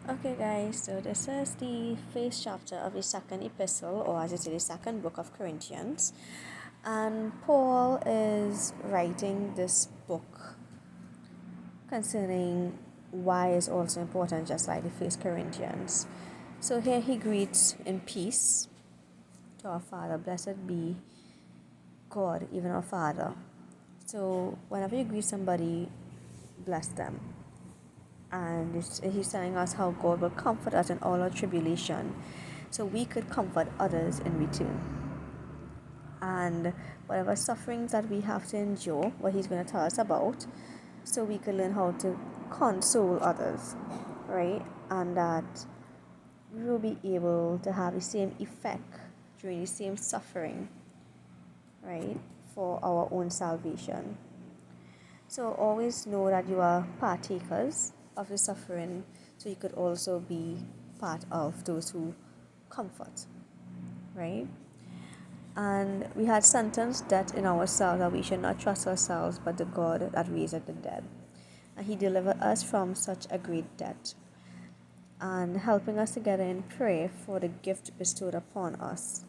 Okay, guys, so this is the first chapter of the second epistle, or as it is, the second book of Corinthians. And Paul is writing this book concerning why is also important, just like the first Corinthians. So here he greets in peace to our Father. Blessed be God, even our Father. So whenever you greet somebody, bless them. And he's telling us how God will comfort us in all our tribulation, so we could comfort others in return. And whatever sufferings that we have to endure, what he's going to tell us about, so we can learn how to console others, right? And that we will be able to have the same effect during the same suffering, right? For our own salvation. So always know that you are partakers of the suffering, so you could also be part of those who comfort, right? And we had sentenced death in ourselves, that we should not trust ourselves but the God that raiseth the dead. And he delivered us from such a great debt, and helping us together in prayer for the gift bestowed upon us,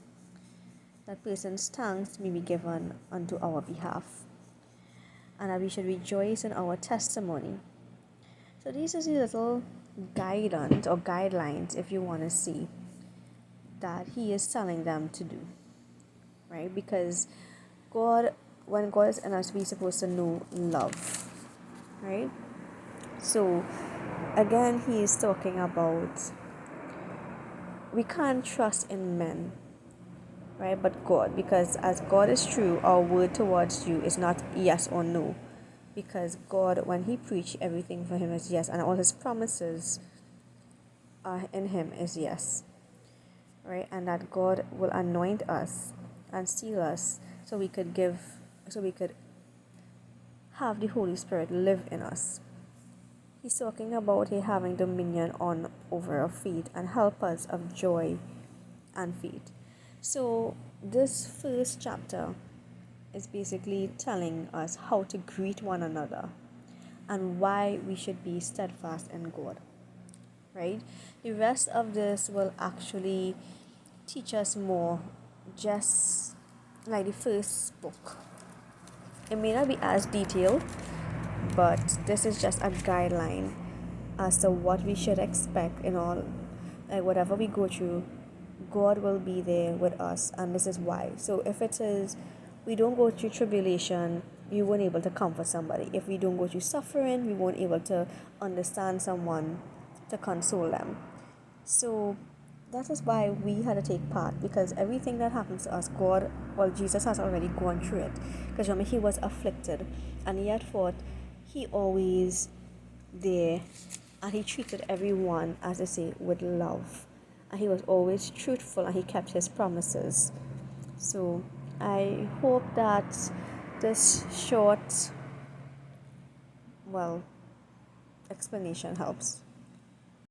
that person's thanks may be given unto our behalf, and that we should rejoice in our testimony. So these are the little guidance or guidelines, if you want to see, that he is telling them to do, right? Because God, when God is in us, we're supposed to know love, right? So again, he is talking about we can't trust in men, right? But God, because as God is true, our word towards you is not yes or no. Because God, when he preached, everything for him is yes, and all his promises in him is yes, right? And that God will anoint us and seal us, so we could have the Holy Spirit live in us. He's talking about he having dominion on over our faith and help us of joy and faith. So this first chapter is basically telling us how to greet one another and why we should be steadfast in God, right? The rest of this will actually teach us more, just like the first book. It may not be as detailed, but this is just a guideline as to what we should expect in all, like whatever we go through. God will be there with us, and this is why. So if it is we don't go through tribulation, we won't able to comfort somebody. If we don't go through suffering, we won't able to understand someone, to console them. So that is why we had to take part, because everything that happens to us, Jesus has already gone through it. Because remember, he was afflicted, and yet for he always there, and he treated everyone, as they say, with love, and he was always truthful, and he kept his promises. So I hope that this short, well, explanation helps.